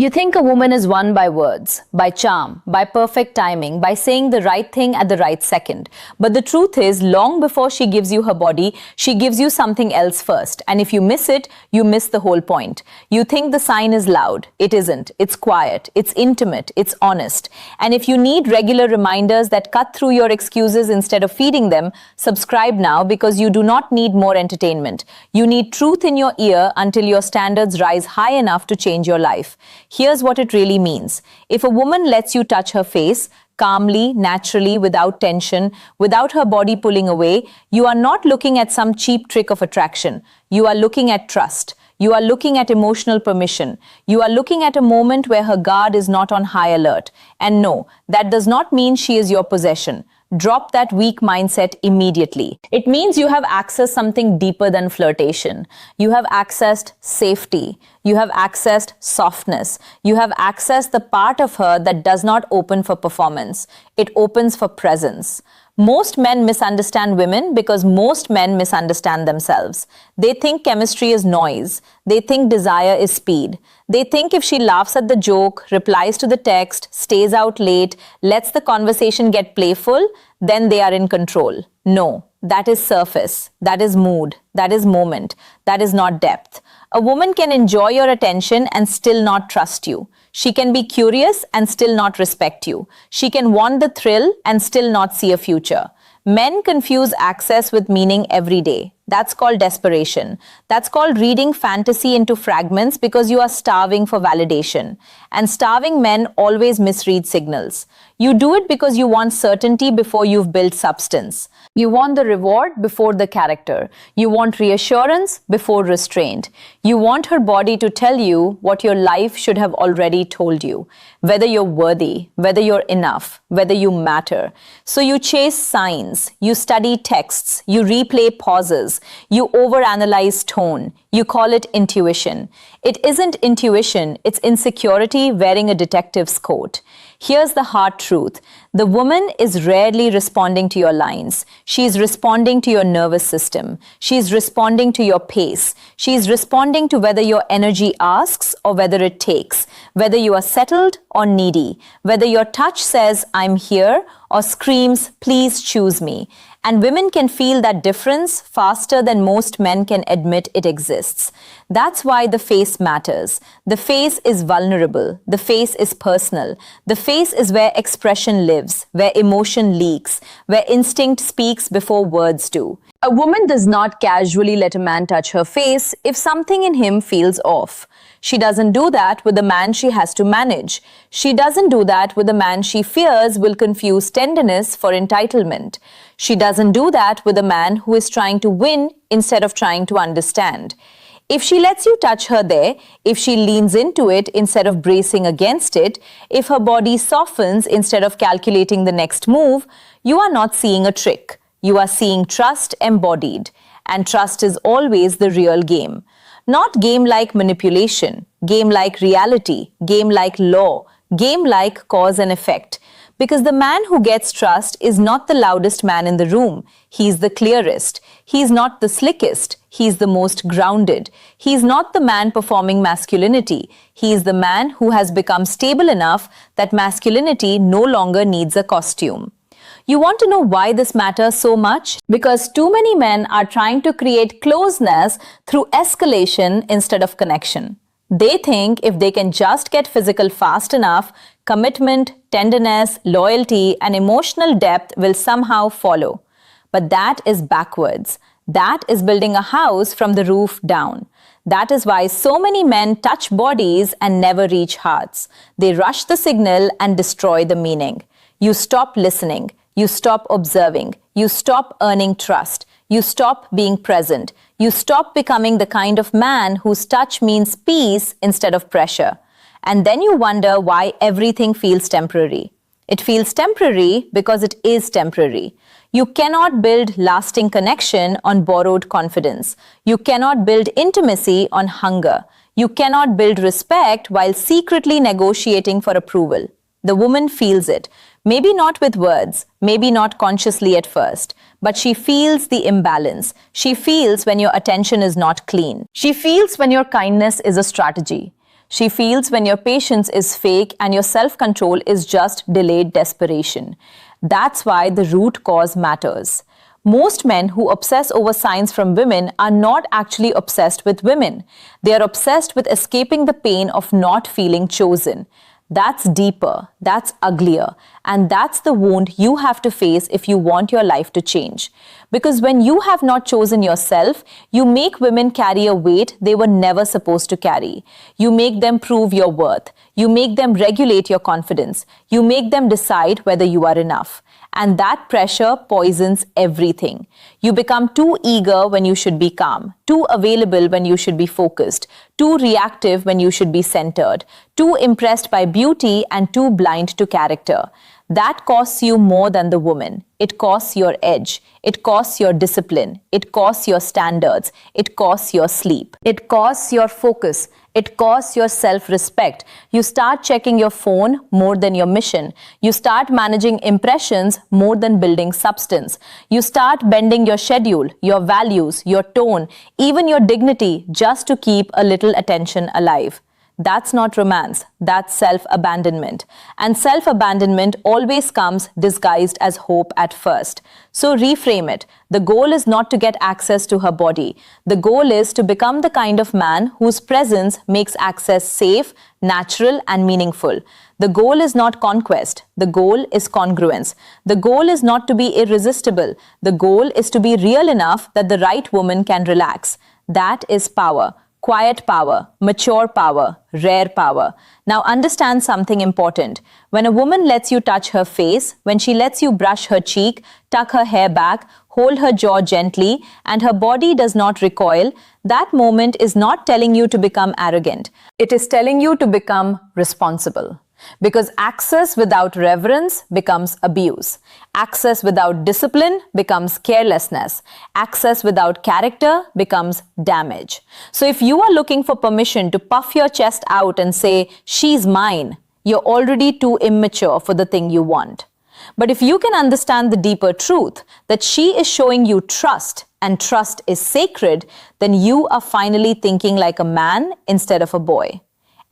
You think a woman is won by words, by charm, by perfect timing, by saying the right thing at the right second. But the truth is, long before she gives you her body, she gives you something else first. And if you miss it, you miss the whole point. You think the sign is loud. It isn't. It's quiet. It's intimate. It's honest. And if you need regular reminders that cut through your excuses instead of feeding them, subscribe now, because you do not need more entertainment. You need truth in your ear until your standards rise high enough to change your life. Here's what it really means. If a woman lets you touch her face, calmly, naturally, without tension, without her body pulling away, you are not looking at some cheap trick of attraction. You are looking at trust. You are looking at emotional permission. You are looking at a moment where her guard is not on high alert. And no, that does not mean she is your possession. Drop that weak mindset immediately. It means you have accessed something deeper than flirtation. You have accessed safety. You have accessed softness. You have accessed the part of her that does not open for performance. It opens for presence. Most men misunderstand women because most men misunderstand themselves. They think chemistry is noise. They think desire is speed. They think if she laughs at the joke, replies to the text, stays out late, lets the conversation get playful, then they are in control. No, that is surface. That is mood. That is moment. That is not depth. A woman can enjoy your attention and still not trust you. She can be curious and still not respect you. She can want the thrill and still not see a future. Men confuse access with meaning every day. That's called desperation. That's called reading fantasy into fragments because you are starving for validation. And starving men always misread signals. You do it because you want certainty before you've built substance. You want the reward before the character. You want reassurance before restraint. You want her body to tell you what your life should have already told you. Whether you're worthy, whether you're enough, whether you matter. So you chase signs, you study texts, you replay pauses, you overanalyze tone. You call it intuition. It isn't intuition, it's insecurity wearing a detective's coat. Here's the hard truth. The woman is rarely responding to your lines. She's responding to your nervous system. She's responding to your pace. She's responding to whether your energy asks or whether it takes, whether you are settled or needy, whether your touch says, "I'm here," or screams, "Please choose me." And women can feel that difference faster than most men can admit it exists. That's why the face matters. The face is vulnerable. The face is personal. The face is where expression lives, where emotion leaks, where instinct speaks before words do. A woman does not casually let a man touch her face if something in him feels off. She doesn't do that with the man she has to manage. She doesn't do that with the man she fears will confuse tenderness for entitlement. She doesn't do that with a man who is trying to win instead of trying to understand. If she lets you touch her there, if she leans into it instead of bracing against it, if her body softens instead of calculating the next move, you are not seeing a trick. You are seeing trust embodied. And trust is always the real game. Not game like manipulation, game like reality, game like law, game like cause and effect. Because the man who gets trust is not the loudest man in the room. He's the clearest. He's not the slickest. He's the most grounded. He's not the man performing masculinity. He's the man who has become stable enough that masculinity no longer needs a costume. You want to know why this matters so much? Because too many men are trying to create closeness through escalation instead of connection. They think if they can just get physical fast enough, commitment, tenderness, loyalty, and emotional depth will somehow follow. But that is backwards. That is building a house from the roof down. That is why so many men touch bodies and never reach hearts. They rush the signal and destroy the meaning. You stop listening. You stop observing. You stop earning trust. You stop being present. You stop becoming the kind of man whose touch means peace instead of pressure. And then you wonder why everything feels temporary. It feels temporary because it is temporary. You cannot build lasting connection on borrowed confidence. You cannot build intimacy on hunger. You cannot build respect while secretly negotiating for approval. The woman feels it. Maybe not with words, maybe not consciously at first, but she feels the imbalance. She feels when your attention is not clean. She feels when your kindness is a strategy. She feels when your patience is fake and your self-control is just delayed desperation. That's why the root cause matters. Most men who obsess over signs from women are not actually obsessed with women. They are obsessed with escaping the pain of not feeling chosen. That's deeper, that's uglier, and that's the wound you have to face if you want your life to change. Because when you have not chosen yourself, you make women carry a weight they were never supposed to carry. You make them prove your worth. You make them regulate your confidence. You make them decide whether you are enough. And that pressure poisons everything. You become too eager when you should be calm, too available when you should be focused, too reactive when you should be centered, too impressed by beauty and too blind to character. That costs you more than the woman. It costs your edge. It costs your discipline. It costs your standards. It costs your sleep. It costs your focus. It costs your self-respect. You start checking your phone more than your mission. You start managing impressions more than building substance. You start bending your schedule, your values, your tone, even your dignity just to keep a little attention alive. That's not romance, that's self-abandonment. And self-abandonment always comes disguised as hope at first. So reframe it. The goal is not to get access to her body. The goal is to become the kind of man whose presence makes access safe, natural, and meaningful. The goal is not conquest. The goal is congruence. The goal is not to be irresistible. The goal is to be real enough that the right woman can relax. That is power. Quiet power, mature power, rare power. Now understand something important. When a woman lets you touch her face, when she lets you brush her cheek, tuck her hair back, hold her jaw gently, and her body does not recoil, that moment is not telling you to become arrogant. It is telling you to become responsible. Because access without reverence becomes abuse. Access without discipline becomes carelessness. Access without character becomes damage. So if you are looking for permission to puff your chest out and say, "She's mine," you're already too immature for the thing you want. But if you can understand the deeper truth, that she is showing you trust, and trust is sacred, then you are finally thinking like a man instead of a boy.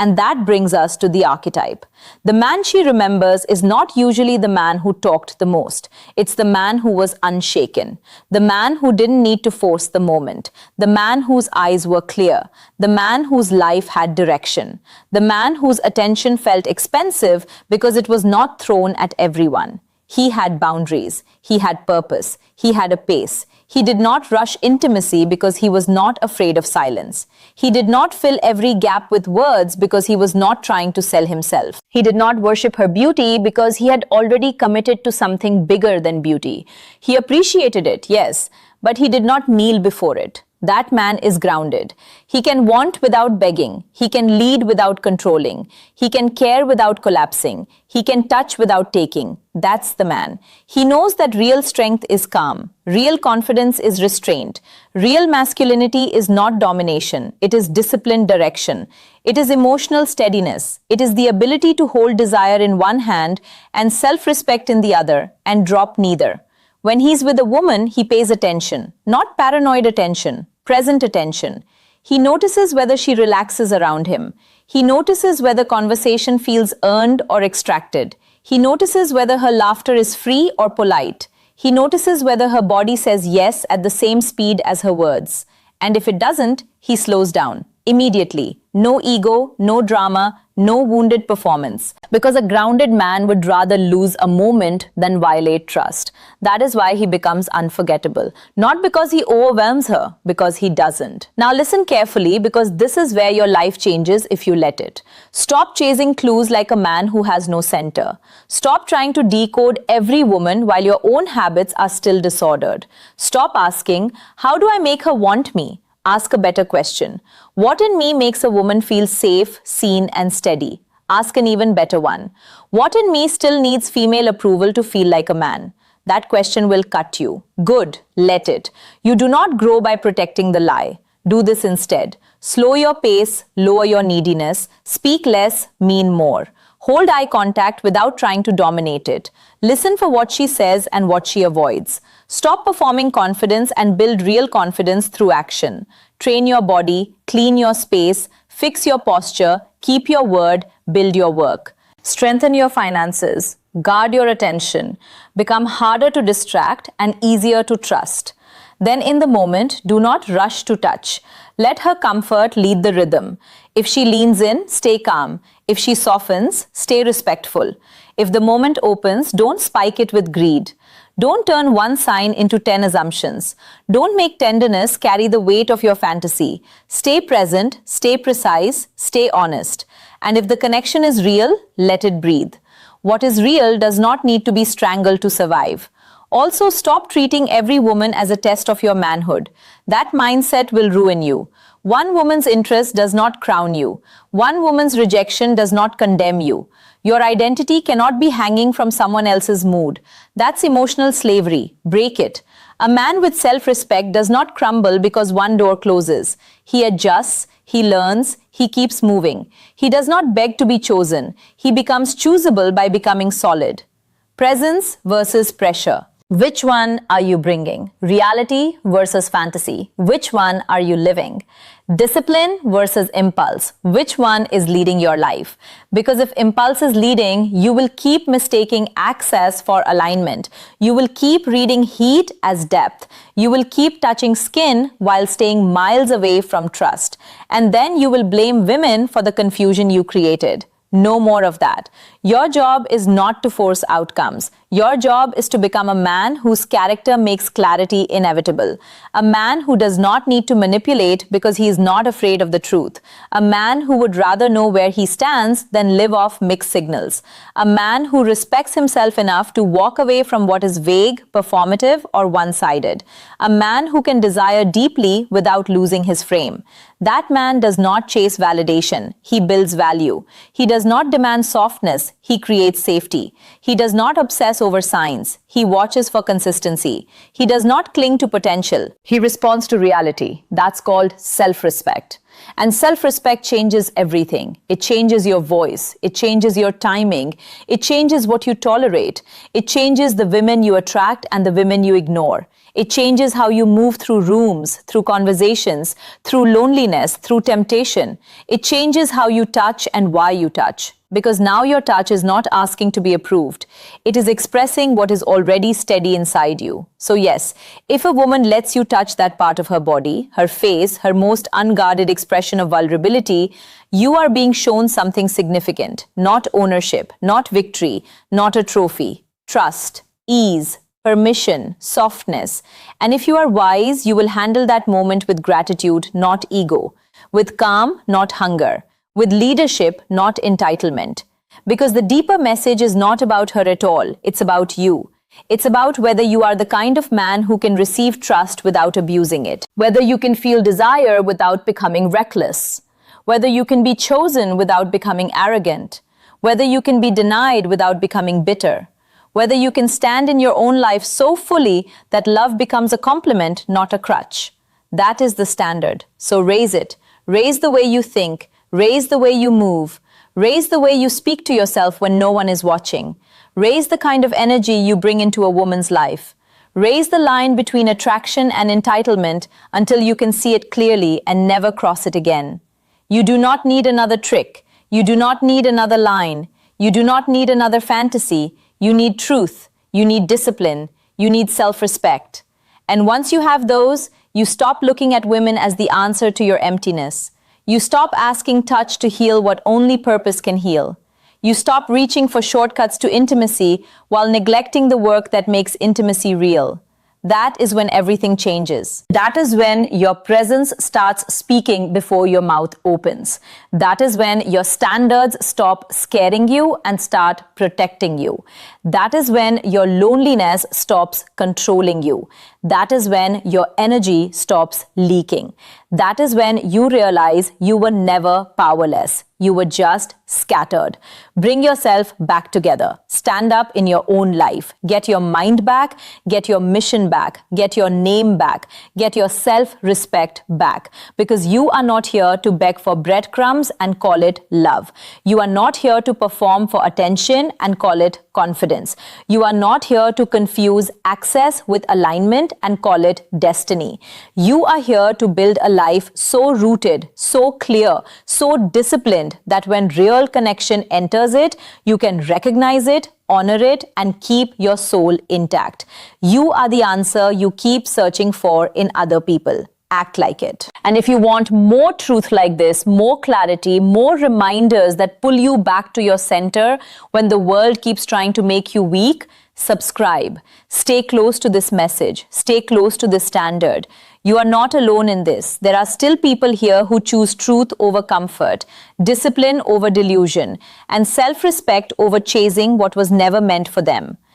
And that brings us to the archetype. The man she remembers is not usually the man who talked the most. It's the man who was unshaken. The man who didn't need to force the moment. The man whose eyes were clear. The man whose life had direction. The man whose attention felt expensive because it was not thrown at everyone. He had boundaries. He had purpose. He had a pace. He did not rush intimacy because he was not afraid of silence. He did not fill every gap with words because he was not trying to sell himself. He did not worship her beauty because he had already committed to something bigger than beauty. He appreciated it, yes, but he did not kneel before it. That man is grounded. He can want without begging. He can lead without controlling. He can care without collapsing. He can touch without taking. That's the man. He knows that real strength is calm. Real confidence is restraint. Real masculinity is not domination. It is disciplined direction. It is emotional steadiness. It is the ability to hold desire in one hand and self-respect in the other and drop neither. When he's with a woman, he pays attention, not paranoid attention, present attention. He notices whether she relaxes around him. He notices whether conversation feels earned or extracted. He notices whether her laughter is free or polite. He notices whether her body says yes at the same speed as her words. And if it doesn't, he slows down immediately. No ego, no drama, no wounded performance. Because a grounded man would rather lose a moment than violate trust. That is why he becomes unforgettable. Not because he overwhelms her, because he doesn't. Now listen carefully, because this is where your life changes if you let it. Stop chasing clues like a man who has no center. Stop trying to decode every woman while your own habits are still disordered. Stop asking, how do I make her want me? Ask a better question. What in me makes a woman feel safe, seen, and steady? Ask an even better one. What in me still needs female approval to feel like a man? That question will cut you. Good, let it. You do not grow by protecting the lie. Do this instead. Slow your pace, lower your neediness, speak less, mean more. Hold eye contact without trying to dominate it. Listen for what she says and what she avoids. Stop performing confidence and build real confidence through action. Train your body, clean your space, Fix your posture, keep your word, build your work. Strengthen your finances, guard your attention, become harder to distract and easier to trust. Then in the moment, do not rush to touch. Let her comfort lead the rhythm. If she leans in, stay calm. If she softens, stay respectful. If the moment opens, don't spike it with greed. Don't turn one sign into 10 assumptions. Don't make tenderness carry the weight of your fantasy. Stay present, stay precise, stay honest. And if the connection is real, let it breathe. What is real does not need to be strangled to survive. Also, stop treating every woman as a test of your manhood. That mindset will ruin you. One woman's interest does not crown you. One woman's rejection does not condemn you. Your identity cannot be hanging from someone else's mood. That's emotional slavery. Break it. A man with self-respect does not crumble because one door closes. He adjusts, he learns, he keeps moving. He does not beg to be chosen. He becomes choosable by becoming solid. Presence versus pressure. Which one are you bringing? Reality versus fantasy. Which one are you living? Discipline versus impulse. Which one is leading your life? Because if impulse is leading, you will keep mistaking access for alignment. You will keep reading heat as depth. You will keep touching skin while staying miles away from trust. And then you will blame women for the confusion you created. No more of that. Your job is not to force outcomes. Your job is to become a man whose character makes clarity inevitable. A man who does not need to manipulate because he is not afraid of the truth. A man who would rather know where he stands than live off mixed signals. A man who respects himself enough to walk away from what is vague, performative, or one-sided. A man who can desire deeply without losing his frame. That man does not chase validation. He builds value. He does not demand softness. He creates safety. He does not obsess over signs. He watches for consistency. He does not cling to potential. He responds to reality. That's called self-respect. And self-respect changes everything. It changes your voice. It changes your timing. It changes what you tolerate. It changes the women you attract and the women you ignore. It changes how you move through rooms, through conversations, through loneliness, through temptation. It changes how you touch and why you touch. Because now your touch is not asking to be approved. It is expressing what is already steady inside you. So yes, if a woman lets you touch that part of her body, her face, her most unguarded expression of vulnerability, you are being shown something significant. Not ownership, not victory, not a trophy. Trust, ease, permission, softness. And if you are wise, you will handle that moment with gratitude, not ego. With calm, not hunger. With leadership, not entitlement. Because the deeper message is not about her at all, it's about you. It's about whether you are the kind of man who can receive trust without abusing it. Whether you can feel desire without becoming reckless. Whether you can be chosen without becoming arrogant. Whether you can be denied without becoming bitter. Whether you can stand in your own life so fully that love becomes a compliment, not a crutch. That is the standard. So raise it. Raise the way you think. Raise the way you move. Raise the way you speak to yourself when no one is watching. Raise the kind of energy you bring into a woman's life. Raise the line between attraction and entitlement until you can see it clearly and never cross it again. You do not need another trick. You do not need another line. You do not need another fantasy. You need truth. You need discipline. You need self-respect. And once you have those, you stop looking at women as the answer to your emptiness. You stop asking touch to heal what only purpose can heal. You stop reaching for shortcuts to intimacy while neglecting the work that makes intimacy real. That is when everything changes. That is when your presence starts speaking before your mouth opens. That is when your standards stop scaring you and start protecting you. That is when your loneliness stops controlling you. That is when your energy stops leaking. That is when you realize you were never powerless. You were just scattered. Bring yourself back together. Stand up in your own life. Get your mind back. Get your mission back. Get your name back. Get your self-respect back. Because you are not here to beg for breadcrumbs and call it love. You are not here to perform for attention and call it confidence. You are not here to confuse access with alignment accident and call it destiny. You are here to build a life so rooted, so clear, so disciplined that when real connection enters it, you can recognize it, honor it, and keep your soul intact. You are the answer you keep searching for in other people. Act like it. And if you want more truth like this, more clarity, more reminders that pull you back to your center when the world keeps trying to make you weak, subscribe. Stay close to this message. Stay close to this standard. You are not alone in this. There are still people here who choose truth over comfort, discipline over delusion, and self-respect over chasing what was never meant for them.